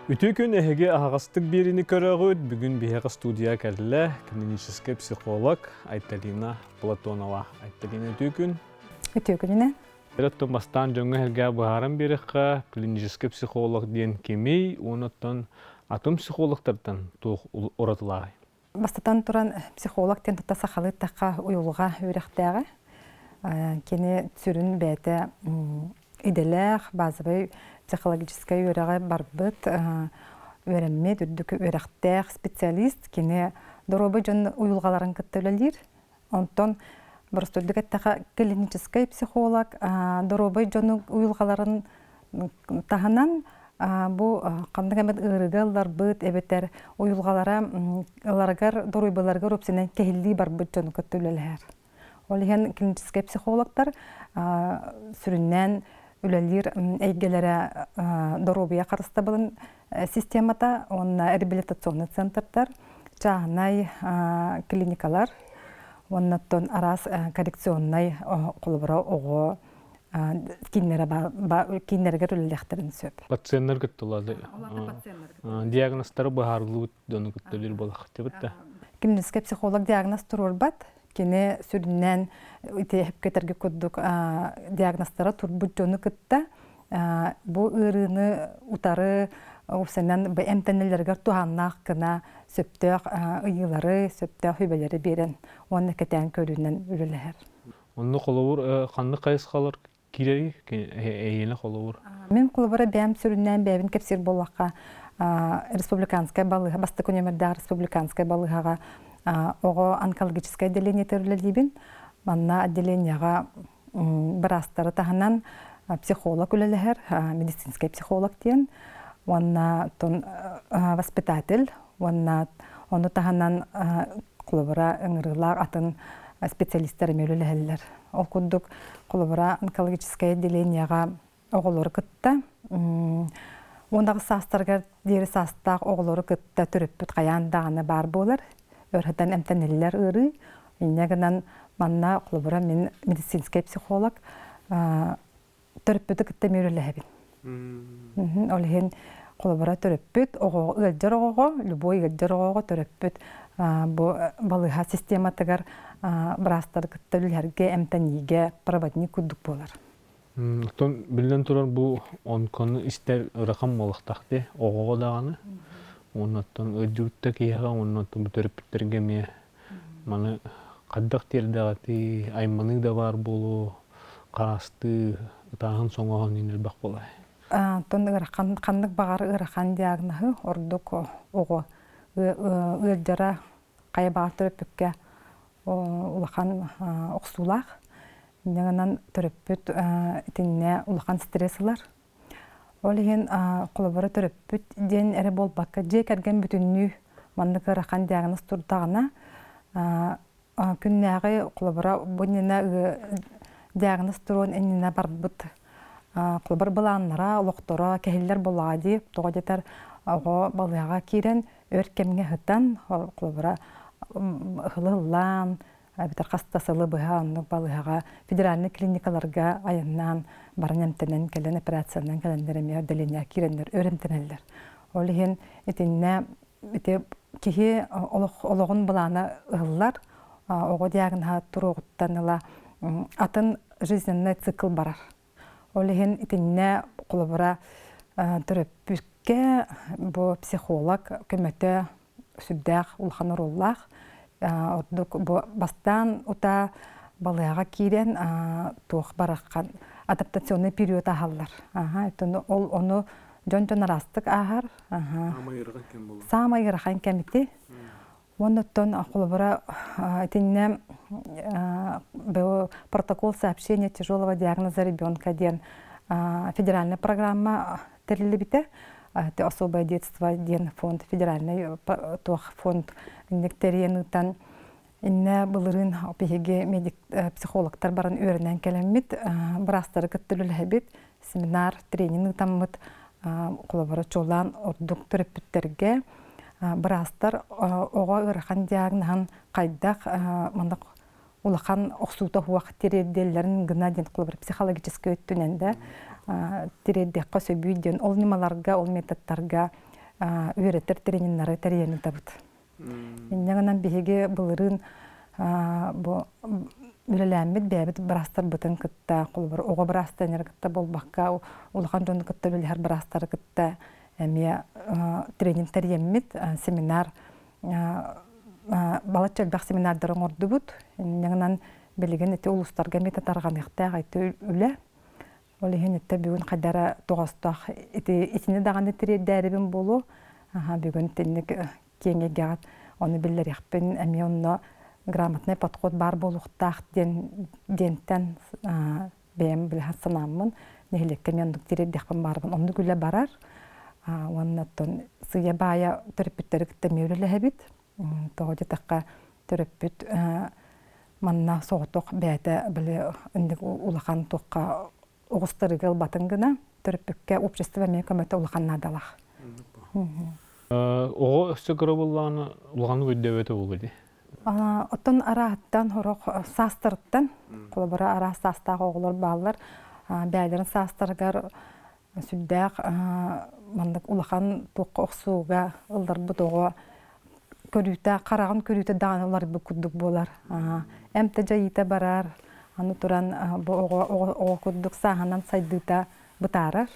Үтө күн эһиге ағастык берини көрөгөт бүгүн биһига студия кэллэ клинический психолог Айталина Платонова. Айталина үтө күн. Үтө күнүнэ. Эреттон бастан жоңга хелге бахаран берекка клинический психолог диен кемей, онотон атом психологтардан тух оратылай. Бастатан туран психолог тен тата сахалы такка уюлга үрәхтәгә. Кене сүрүн бәте иделәх базовый психологическая үрәгә барбыт үрәмме дүрдүк үрәхтәг специалист кене доробы жон уюлгаларын кыттылалыр. Онтон барыстырдык такка клинический психолог доробы жон уюлгаларын таханан бу кандагамет ырыгаллар быт эбетер уюлгалара аларгар доруйбаларга ропсенен кехилли бар быт жон көттүлөлөр. Олеген клинический психологтар сүрүннән үлелер әйгеләре доробия карыста булын системата, онна реабилитационный центрдар, чагынай клиникалар, оннаттан арас коррекционный колбара ого киннерге үлелехтерин сөп. Пациенттер көттүлады. Диагноздары бахарлуу дону көттүлөр болак дебитте. Клинический психолог диагноз турурбат, кене сүрүннән итеп кетерге коддук диагноздары турбут жону кытта. Бу ырыны утары усенен эмтенелерге туганнак кына сөптөк ыйылары, сөптөк хүбелери берен. Оны кетен көрүннән үлелер. Онны коловур канды кайыскалар кирей эйене коловур. Мен коловура бәм сүрүннән бәбин кепсир боллакка республиканская балыга, Бастык универда республиканская балыгага ого онкологическое отделение терүлелибин. Манна отделениега барастары таханан психолог үлелер, медицинский психолог тен, онна тон воспитатель, онна оны таханан коловура ыңырылар атын специалисттер үлелерлер. Ол куддук коловура онкологическое отделениега оголор кытта. Ондагы састарга дери састак оголор кытта төрөппүт каян даганы бар болар. Өрһәтән эмтенелләр ыры. Иннегеннән манна коловура мен медицинский психолог төрөппүт кытта мөрөләбин. Олген коловура төрөппүт ого ылҗыр ого, любой ылҗыр ого төрөппүт бу балыга систематыгар брастар кытта үләргә эмтениге проводник кудук болар. Тон билен турар бу онконы истер ракам молуктакты ого даганы. Оннан өдүттө кийга оннан төрөппүттерге ме маны каддак тердагати айманы да бар болу карасты тагын соңогон инелбак болай. Тон ыракан кандык багар ыракан диагнозы ордук ого ылжара кайбар төрөппүккө улахан оксулак. Нянан төрөппүт итинне улахан стрессылар. Олеген колобора төрөппүт ден эре болбакка же керген бүтүннү мандык ыракан диагноз турдагына күннәгы колобора бунина диагноз турун энне барбыт. Колобор баланнара, локтора, кехиллер болади, тогодетер ого балыга кирен өркемге хытан колобора хылылан битер хастасылы быга балыга федеральный клиникаларга аяннан барнемтенен келен операциянан келендереме отделение кирендер өрөмтенеллер. Олеген этинне ите кихи ологун баланы ыллар ого диагноза туругуттаныла атын жизненный цикл барар. Олеген итинне колобура төрөппүккө бу психолог көмөтө сүддәк улханыруллах ордук бастан ута балыга кирен тух бараккан адаптационный период ахаллар. Ол ону жон-жон арастык ахар. Самай ыракан кемити. Оннотон колобура этинне протокол сообщения тяжелого диагноза ребенка ден федеральная программа терилибите. Это особое детство ден фонд федеральный фонд нектериенутан инне булырын опеге медик психологтар барын өрнен келемит брастары кыттылылыбит семинар тренинг таммыт колобора чолан ордук төрөпүттерге брастар ого ырхан диагнозын кайдак мындак улахан оксута хуак терделерин гына ден колобор психологический өттүнендө тиреддекка сөбүйден ол нималарга ол методтарга үйреттер трениннары тәрейені табыт. Иннегенен биһиги былырын бу үлеләммит бәбит брастар бутын кытта кулбар ого брастанер кытта болбакка улахан жонду кытта үлеләр брастар кытта эме тренинг тәрейеммит семинар балачалбак семинардары ордубут. Иннегенен билеген эти улустарга мета тарганыкта айты үле. Ол ихенетте бүгүн кадара тогостак итини даганы тирдәрибин болу. Бүгүн тенник кеңегат оны биллер яхпен эми онно грамотный подход бар болуктак дентен бем биле санаммын. Нехлекке мен тирдәхпен барбын. Онды күле барар. Оннаттан сыя бая терапевттер китте мөөлөлөбүт. Тоҕо такка терапевт манна сооток бәте биле индик улахан токка огустарыгыл батынгына терапевтке общество мен көмөтө улаханнадалах. Ого өссөкөрө булланы улганы көдөбөтө булду. Оттон араттан хорок састырттан колбара ара састагы оглор баллар бәйлерин састыргар сүддәк мандык улахан токка оксууга ылдар бутого көрүтө караган көрүтө даанылар бу кудук болар. Эмте жайыта барар. Аны туран бу ого кудук саганан сайдыта бутарар.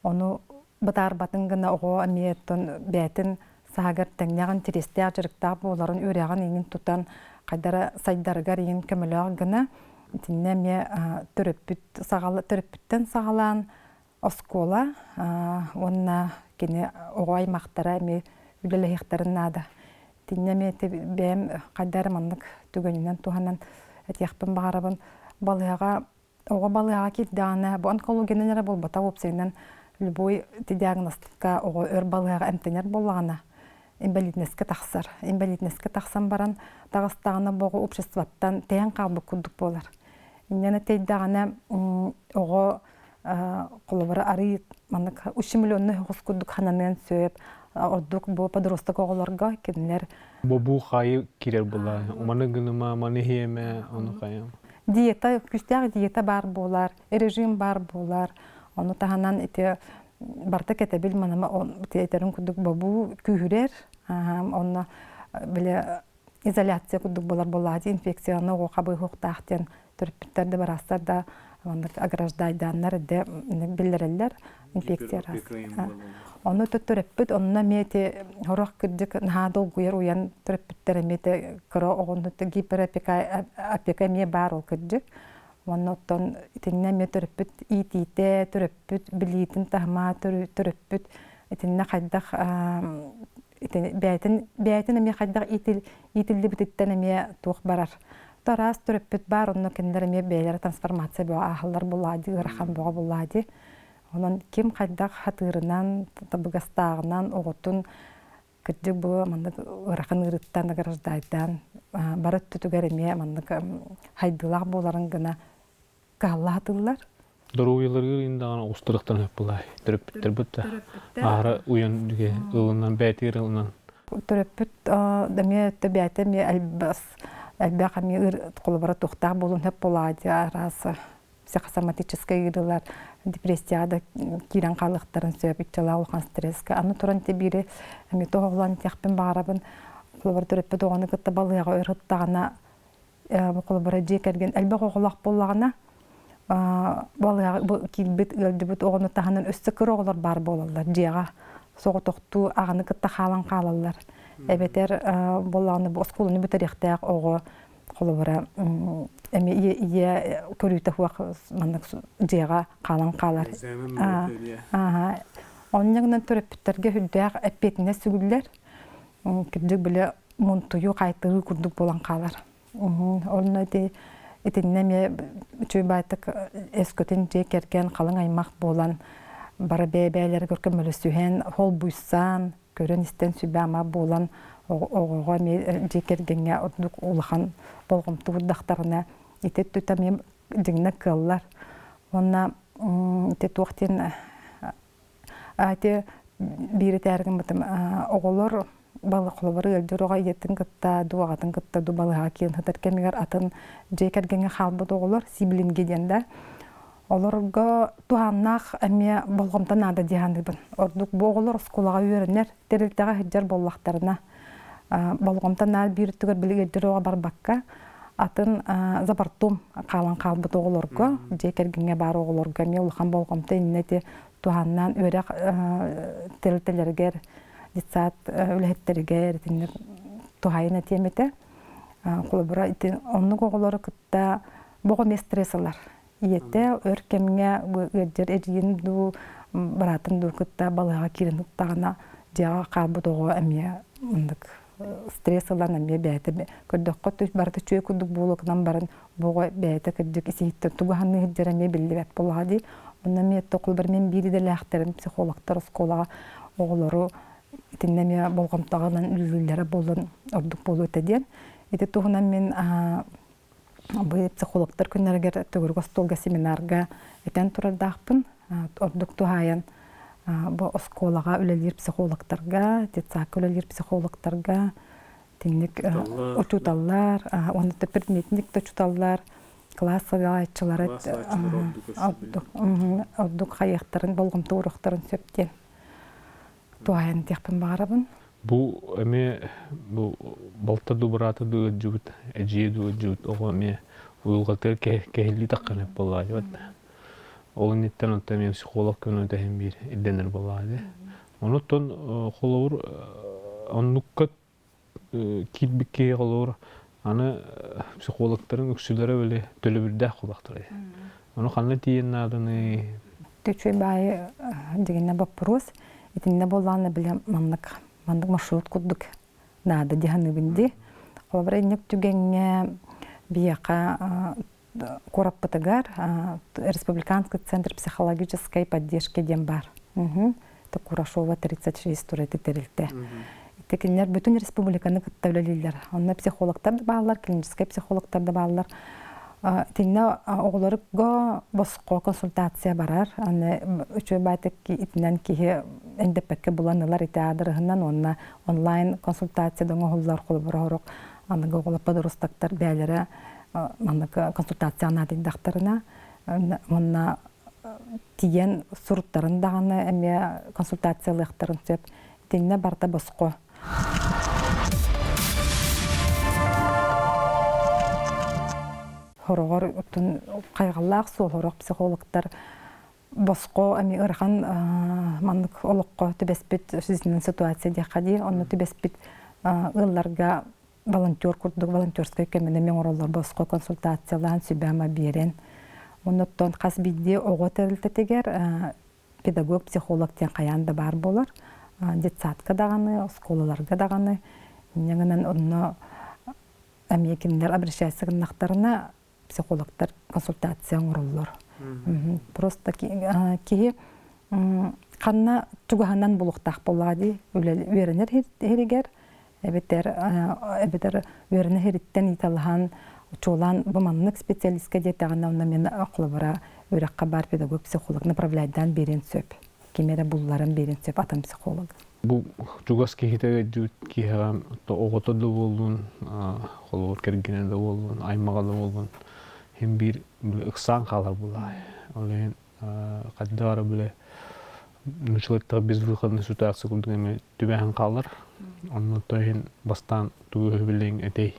Ону бутар батынгына ого амиеттон бәтин сагар теңняган терестер жырыкта боларын өряган иңин тутан кайдара сайдарыгар иң көмөлөг гына тиннеме төрөппүттен сагалан оскола онна кене ого аймактара эми үлелехтерин нада. Тиннеме бем кайдар мандык түгөнүнөн туханан этияхпын багарабын балыга ого балыга килдана бу онкологиянер болбата опсенен любой диагностика ого өр балыга эмтенер боллагана инвалиднеске тахсар. Инвалиднеске тахсан баран Дагыстагына богу обществоттан тең калбы кудук болар. Иннене тейдагана ого колобара ари мандык 3 миллионны хос кудук хананын сөп ордук бу подросток оголорго кенлер Бу хайы кирер була. Маны гыныма, маны хеме, оны кайым. Диета, күстәк диета бар болар, режим бар болар. Оны таханан ите барта кетебил манама театрын кудук бабу күһүрер. Оны биле изоляция кудук болар болады, инфекцияны ого кабы хуктактен төрпүттөрдө барастар да мандык ограждайданнар де биллерелер инфекция. Onu töröppüt onna mete horok kırdık na dolguyer uyan töröppüttere mete kro onu giperapika me bar ol kırdık. Onu ton itinne me töröppüt itite töröppüt bilitin tahma töröppüt itinne kaddak itin beytin me kaddak itildi bititten me tuğ barar. Taras töröppüt bar onu kendileri me beyler transformasyon bu ahlar buladı rahan bu buladı. Onun kim kaddak hatırından, tabıgastağından, oğutun kırcık bu mandık ırakın ırıttan, garajdaydan, barıt tütügeremeye mandık haydılaq boların gına kalla hatırlar. Duru yılları indağına ustalıktan hep bulay. Töröppüttür bütte. Ahara uyan düge, ılından, bәтир ılından. Töröppüt demeye töbeyete me elbaq me kolubara tuhtaq bolun hep bulaydı arası. Psихосоматическая гидылар, депрессияда кирен калыктарын сөп итчала улган стресске. Аны туран тебири эми тоголан тяхпен барабын. Колбар төрөппө тогоны кытта балыга өрөттагана бу колбара жекерген элбе коголак боллагана балыга килбит өлдүбүт огону таханын өстөкөр оголор бар болалар. Жега соготокту аганы кытта халан калалар. Эбетер боллаганы бу скулуну бүтеректек ого колбара эми ие көрүтө хуак мандык жега калан калар. Оннягынан төрөпүттерге хүддәк эппетине сүгүллер. Кирдик биле мунтую кайтыгы курдук болан калар. Онна де этиннеме чөйбайтык эскөтен жекерген калың аймак болан бары бебелер көркөмөлө сүйен хол буйсан көрөн истен сүбама болан ого ме жекергенге ордук улахан болгом туудактарына итет тутам дигне кыллар. Онна тет вактин ате бири тәргем битем оголор балыклар өлдөрөгө еттин кытта дуагатын кытта дубалыга кийин хатар кемигер атын жекергенге халбы оголор сиблинге денде Олорго туһаннах эме болгомтан нада диһандыбын. Ордук боголор сколага үйренер, терилтага хиджар боллактарына. Болгомтан нада биртүгөр билигедирога барбакка. Атын запартум калан калбыт оголорго, жекергенге бар оголорго эме улхан болгомта иннети туһаннан өрөк терилтелергер, дитсат үлехеттеригер, тиннер туһайына темете. Кулбура итин оннук оголору кытта бого местресалар. Иете өркемге гыджер эжин ду баратын ду кытта балыга кирин тагына жага калбыт ого эме мындык стрессалан эме бәйте көрдөккө түш барты чөй кудук болукнан барын бого бәйте кырдык исиитте туганы хиджереме билбет болагы. Онна метте кулбар мен бириделехтерин психологтор сколага оголору итиннеме болгомтагынан үлүлләре болун ордук болуу этеден. Ити тугунан мен бу психологтор күннәргә төгүргө столга семинарга этен турардакпын. Ордук тухаян бу осколага үлелер психологторга, детсак үлелер психологторга, тинник учуталлар, оны предметник точуталлар, классага айтчылар ордук хаяктарын болгомто уруктарын сөптен. Тухаян текпин барабын. Бу эме бу балта дубрата ду жут эжи ду жут огоме уйгатыр кехли такканы боллайды. Ол ниттен отта психолог күнү тахим бир иденер боллайды. Онуттон холовур оннукка китбикке холовур аны психологтарын үксүлөрө беле төлөбүрдө кулактырды. Ону кандай тиеннадыны төчөй бай дегенне вопрос итинне болланы биле мандык маршрут курдук нада диханыбынды. Олабра иннек түгенге бияка кораппатыгар Республиканский центр психологической поддержки дем бар. Это Курашова 36 турети терилте. Текинлер бүтүн республиканы кыттавлалилер. Онна психологтар да баалар, клинический психологтар да баалар. Тинне оголорго боско консультация барар. Аны үчө байтык итинен кихи эндепекке буланылар итеадрыгынан онна онлайн консультация да оголлар колборорок. Аны оголопа дурустактар бәлере аны консультация анадындактарына. Онна тиен суруттарын даганы эме консультациялыктарын сөп. Тинне барта боско. Хорогор утун кайгылак сол хорог психологтар боско эми ырхан мандык олокко төбеспит жизненный ситуация дехади онны төбеспит ылларга волонтер курдук волонтерская кемене меңороллор боско консультациялан сүбәма берен. Онуттон кас бидди ого терилтетегер педагог психолог тен каянда бар болар. Детсадка даганы, школаларга даганы. Неңенен онно эмекинлер обращайся кынактарына психологтар консультация оңроллор. Просто ки канна тугаханан булуктак болады, үйренер херигер, эбетер үйренер хериттен италхан чолан буманнык специалистке детагана онна мен акылбара үйрәккә бар педагог психолог направляйдан берен сөп. Кемере булларын берен сөп атам психолог. Бу чугас кихитеге жут кихам то оготоду болдун, холор кергенде болдун, аймагада болдун. Hem bir ыксан калар булай. Олен каддары биле нучулатта без выходной ситуации кулдугеме түбәһен калар. Онны тойын бастан тугы билең этей.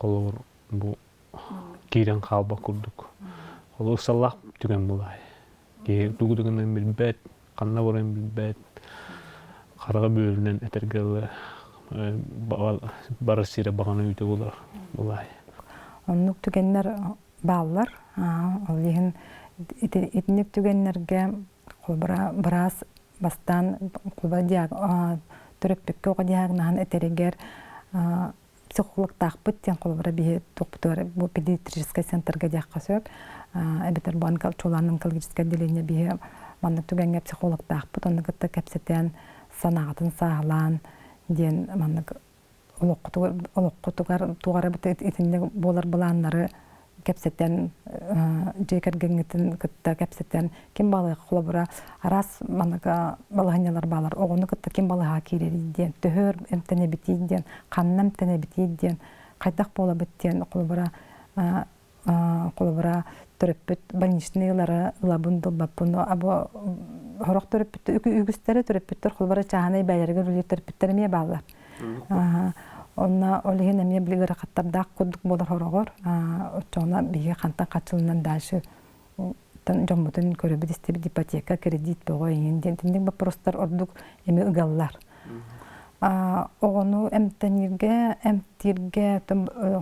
Холор бу кирен калба курдук. Холор саллах түгән булай. Ке тугыдыгынан билбет, канна борын билбет. Карга бөлүнөн этергеле барысыра баганы үтө булай. Оннук түгеннер баллар, олиһин итник түгеннерге кулбара брас бастан кулба диаг төрөппекке ого диагнан этерегер психолог тахпыт тен кулбара бие токтор бу педиатрический центрге диакка сөп эбетер банкал чоланын онкологическое отделение бие манда түгенге психолог тахпыт онны кытта кепсетен санагатын саалан ден манда олоққутугар тугара бит итинне болар буланнары кепсеттен жекергеңитин кытта кепсеттен ким балык кулабыра арас манага балаганялар балар огону кытта ким балыга кирериден төхөр эмтене битиден каннам тене битиден кайдак бола биттен кулабыра төрөппүт больничныйлары ылабын дылбаппын або хорох төрөппүт үгүстері төрөппүттөр холбара чаанай бәйлерге рулет төрөппүттер эмие баалар. Онна олиһин эмие билигер хаттардак курдук болар хорогор. Очона биге кантан качылынан дальше жоммутун көрөбүт истебит ипотека, кредит бого инден тиндик вопростар ордук эми ыгаллар. Огону эмтирге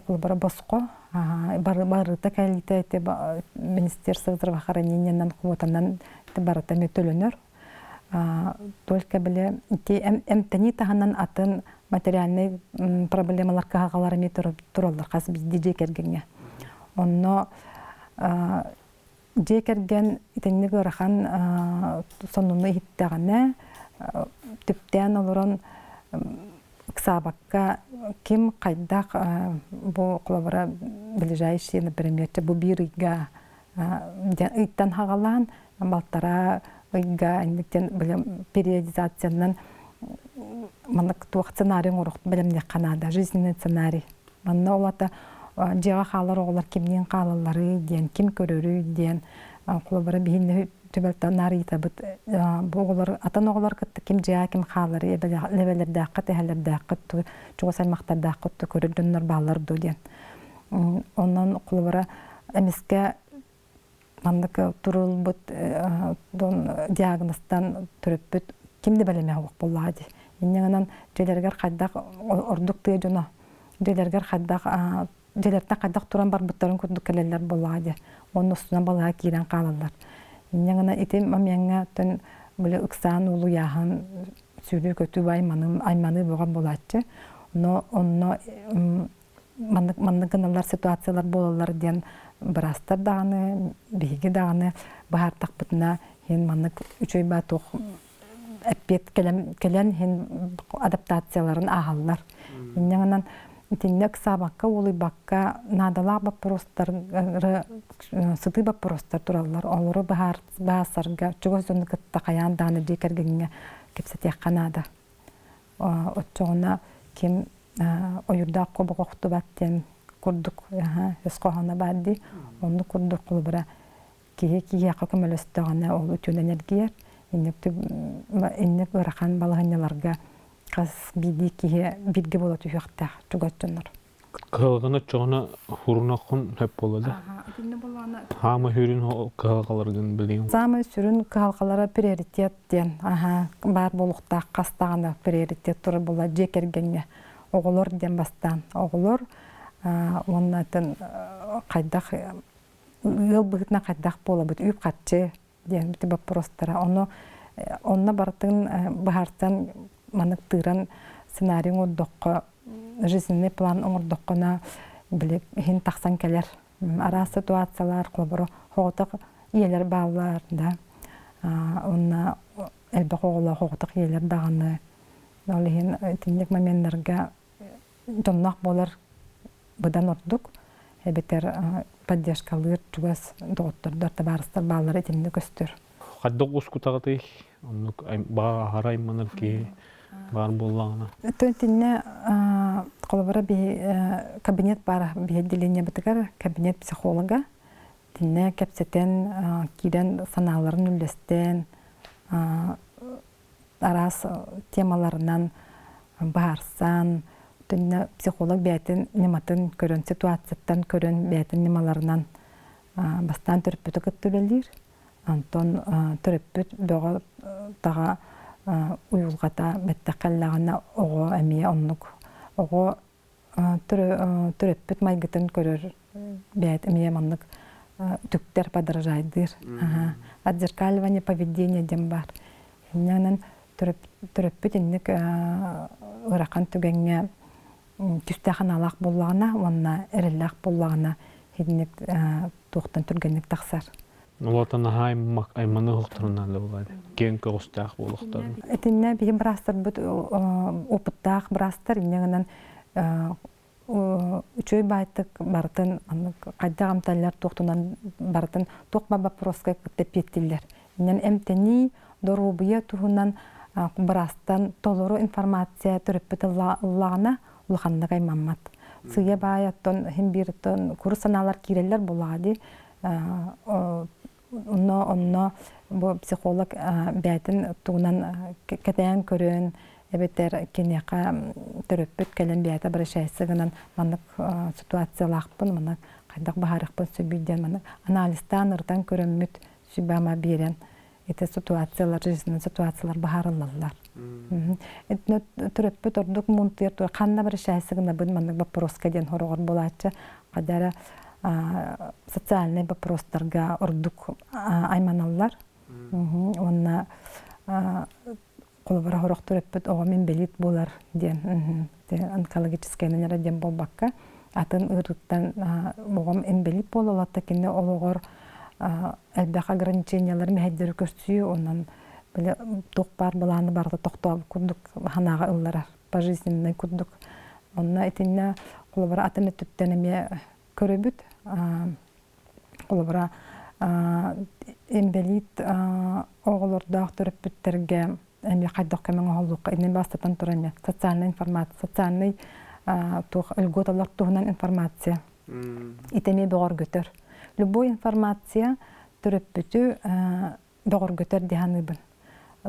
холбара боско барыта калите Министерство здравоохранениянан куотанан барыта метөлөнөр. Только биле эмтени таханан атын материальный проблемалар кагалар эми туралар каз бизди жекергенге. Онно жекерген итенник ырахан сонуну иттаганы түптен олорон ксабакка ким кайдак бу колобора ближайший, например, бу бирга иттан хагалан балтара ыйга индиктен билем периодизациянан манак туак сценарий урок билемне канада жизненный сценарий. Манна олата жага халар оглар кимнин калалары ден ким көрөрү ден колобора бихинне төбөлтөн нарита бит буголар атан оглар ким жаа ким халары левелерде кателерде кат чуга саймактарда кат көрөрдөннөр баалар ду ден. Оннан колобора эмиске мандык турулбут диагносттан төрөппүт кимди белеме хок боллади. Иннегенен желергер кайдак ордук тые жона. Желергер кайдак желерден кайдак туран бар буттарын көрдүк келелер боллади. Онун устуна балага кирен калалар. Иннегенен итим мамяңга тен биле ыксан улу яхан сүрү көтү айманы болгон болачы. Но онно мандык ситуациялар болалар ден Брастар даганы, биги даганы баһартак бутна хин маннык үчөй баток эппет келен хин адаптацияларын агаллар. Иннегенен тиннек сабакка улыбакка надала вопростар сыты вопростар тураллар. Олору баасарга чогозон кытта каян даны декергенге кепсетек канада. Отчогона ким оюрда кобогокту баттен курдук эскохана бадди онду курдук кулбара кие какамалыстагана ол өтөн энергия иннек ырахан балаганяларга кас биди кие бирге болот уякта тугаттыныр. Калгана чона хурунакун хеп болду. Хама хүрүн калгаларгын билем. Зама сүрүн калгалара приоритет ден бар болукта кастагана приоритет тур була жекергенге оголор ден бастан оголор оннатын кайдак ыл бытна кайдак боло бут үйүп катчы деген вопростара онна бартын бахартан манык тыран сценарий ордокко жизненный план ордоккона билек хин таксан келер ара ситуациялар колборо хоготок иелер баалар да онна элбе хоготок иелер даганы ал хин тиндек моментлерге жоннак болар быдан ордук бетер поддержкалыр тугас доктор табарыстар баалары этинде көстөр. Каддок ускутагыты онук баа харай манырки бар боллагына. Төнтинне колбара би кабинет бар би отделение битгер кабинет психолога. Тинне кепсетен кирен санааларын үлестен арас темаларынан барсан психолог бәйтін нематын көрін ситуацияттан көрін бәйтін немаларынан бастан түріппіті күттілелер. Антон түріппіт бөғі таға уйылғата бәтті қаллағына оғы әмейе оннық. Оғы түріппіт майгытын көрір бәйт әмейе маннық түктер падыржайдыр. Отзеркаливание поведения дем бар. Түріппіт еннік ұраққан түгенге түстәхан алақ боллағына, онна әрілләқ боллағына хедінек тоқтан түргенлік тақсар. Олатан айманы ұқтырынан да болады. Кен көғыстақ болуқтар. Әтінне бейін бірастар бұд опыттақ бірастар, енегінен үчөй байтық бартын, қайда ғамталар тоқтынан бартын тоқма бапроска көттепеттілер. Енен әмтені дорубыя тұғынан бірастан толыру информация түріппіті ұлағына улханнагай маммат. Сыя баяттон хим биртон курсаналар киреллер булады. Онно бу психолог бәтин тугунан кәтән көрөн эбетер кенека төрөппүт келен бәтә бирәшәсегеннән маннык ситуациялакпын, маннык кайдак баһарыкпын сөбүдән маннык анализтан ыртан көрөммүт сүбәмә берен. Эте ситуациялар, жизненный ситуациялар баһарыллар. Этне төрөппүт ордук мунтер то канда бирәшәсегенә бу маннык вопроска ден хорогор булачы, кадәр социальный вопростарга ордук айманаллар. Онна колбара хорок төрөппүт ого мен белит болар ден. Онкологический нерден болбакка. Атын ырыттан огом эмбелит болалатта кине ологор элбек ограничениялар мехеддер көрсү, онан биле токпар баланы барда токтоп курдук ханага ыллар пожизненный курдук. Онна этинне колбара атын түттенеме көрөбүт. Колбара эмбелит оголорда төрөппүттерге эми кайдак кемен оголук эми бастатан туран социальный информация, социальный тух льготалар тугунан информация. Итеме догор götөр. Любой информация төрөппүтү догор götөр диханыбын.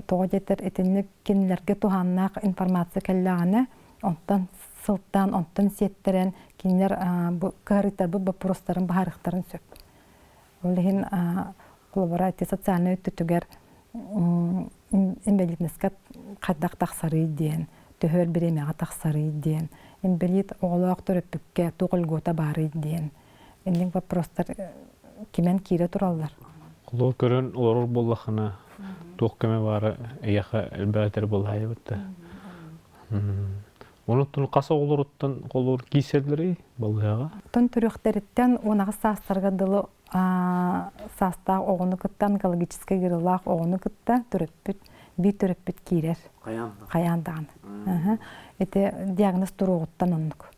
Тога жетер этинне кинилерге туханнак информация келлаганы, онтан сылтан, онтан сеттерен кинилер бу кырыттар бу вопростарын баһарыктарын сөп. Олехин колбара эти социальный өттүгөр эмбелитнескә кадак тахсары ден, төһөр биремега тахсары ден, эмбелит оголак төрөппүккә тугылгота бары ден. Эндин вопростар кимен кире тураллар. Колор көрөн олор боллахына токкеме бары эяха элбәтер болайы битте. Онуттун каса олоруттан колор кисерлери балыга. Тон төрөктөрүттен онага састарга дылы саста огону кыттан онкологический гырылак огону кытта төрөппүт, би төрөппүт кирер. Каяндан. Это диагноз турууттан оннук.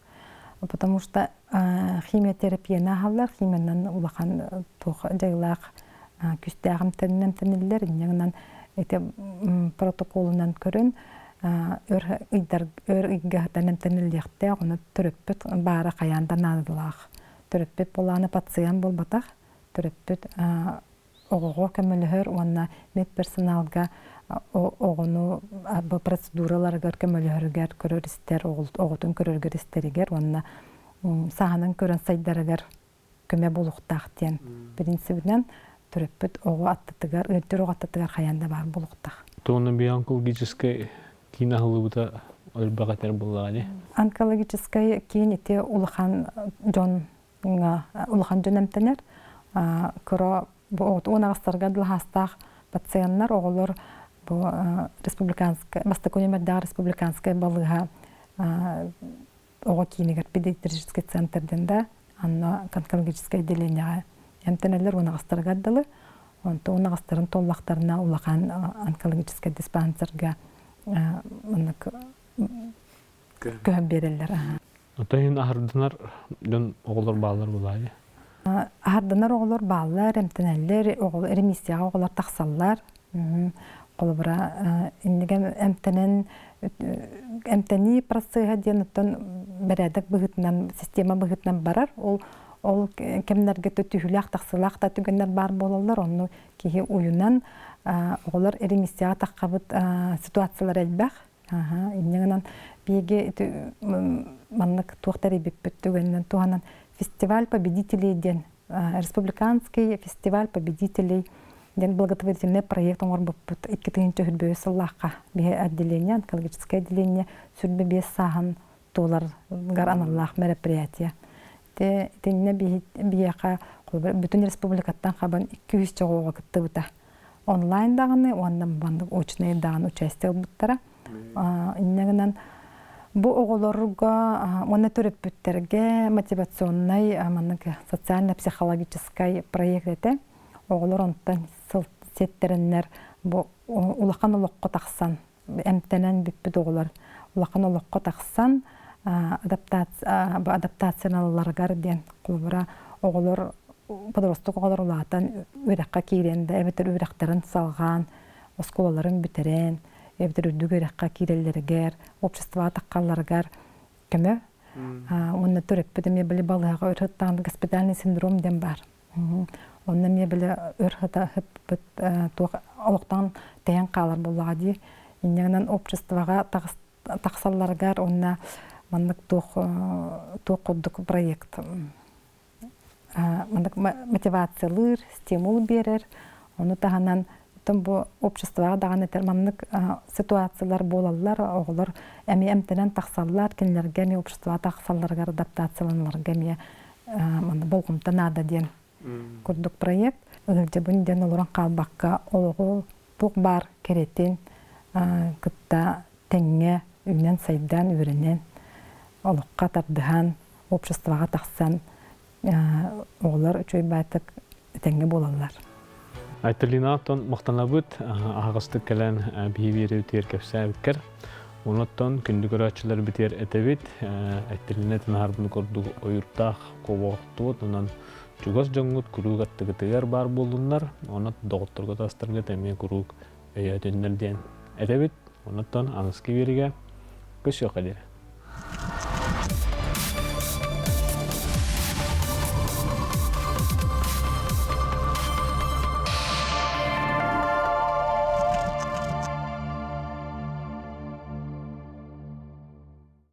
Потому что химиотерапияны халлар, химиянан улахан тух жайлак күстәгым теннеллер, иннәннән это протоколунан көрөн өр игга теннеллектә аны төрөппүт бара каяндан алдылак. Төрөппүт боланы пациент болбатак, төрөппүт ого көмөлөр, онна медперсоналга огону процедураларга көмөлөргөр көрөристер, оготун көрөргөр истеригер, онна саганын көрөн сайдарыгар көмө болуктак ден принцибинен төрөппүт ого аттыгар, өттөр ого аттыгар каянда бар болуктак. Тоны онкологический кинахылыбыта өлбөгатер булганы. Онкологический кинете улахан жон эмтенер, кыро бу онагыстарга дылхастак пациенттар оголор бу республиканская Бастакунемерда республиканская балыга ого кинегер педиатрический центрден да анна онкологическое отделение эмтенелер онагыстарга дылы, онто онагыстарын толлактарына улахан онкологический диспансерга көм берелер. Отайын ахырдынар дөн оголор баалар булайы. Ахырдынар оголор баалар, эмтенелер, ремиссияга оголор таксаллар. Колбара индеген эмтени процесса денеттен бередек быгытнан система быгытнан барар. Ол кемнерге төтүһүләк таксылак та түгеннәр бар болалар. Онны кихи уюнан оголор ремиссияга таккабыт ситуациялар элбәк. Индегеннән биге маннык туактары биппеттүгеннән туганан фестиваль победителей ден, республиканский фестиваль победителей ден благотворительный проект оңор буппут 2000 сыллакка бе отделение, онкологическое отделение сүрбе 5 сахан доллар гараналлах мероприятие. Тенне бияка бүтүн республикаттан кабан 200 чогого кыттыбыта. Онлайн даганы, ондан бандык очный даганы участие буттара. Иннегенен бу оголорга оны төрөппүттерге мотивационный социально-психологический проект эте оголор онтан сеттереннер бу улахан олокко таксан эмтенен бүппүт оголор улахан олокко таксан адаптацияларгар ден кулбара оголор подросток оголор улаатан үрекка киренде эбетер үректарын салган осколаларын бүтерен эбдер үдүгөрекка киреллергер, общество таккалларгар көмө. Онна төрөппүдө ме били балыга өрөттан госпитальный синдром ден бар. Онна мне биле өрхата хып олоқтан тәйін қалар болуға ди. Иннегінен обществоға тақсалларгар онна мандык туқ құддық проект. Мандык мотивациялыр, стимул берер. Оны тағанан бу обществоға даған етер мандык ситуациялар болалар, оғылар әме әмтенен тақсаллар, кенлерге әме обществоға тақсалларгар адаптацияланларга әме болғымта нада ден күрдік проект. Үлде бұн ден олыран қалбаққа олығы туқ бар керетен күтта тәңе үйнен сайдан үйренен олыққа тардыған обществоға тақсан оғылар үчөй байтық тәңе болалар. Айтылинаттан мақтанабыт ағыстық кәлән бейбері өтер кәпсә өткер. Онаттан күнді көрәтшілер бітер әтәбет, әттілінетін харбын көрді ойыртақ қобақтуыт, онан жүгас жаңғыт күріг аттығытығар бар болдыңдар, онат доғыттырға тастырға тәме күріг өйәтіндерден әтәбет, онаттан аңызки беріге көш жоқ әдері.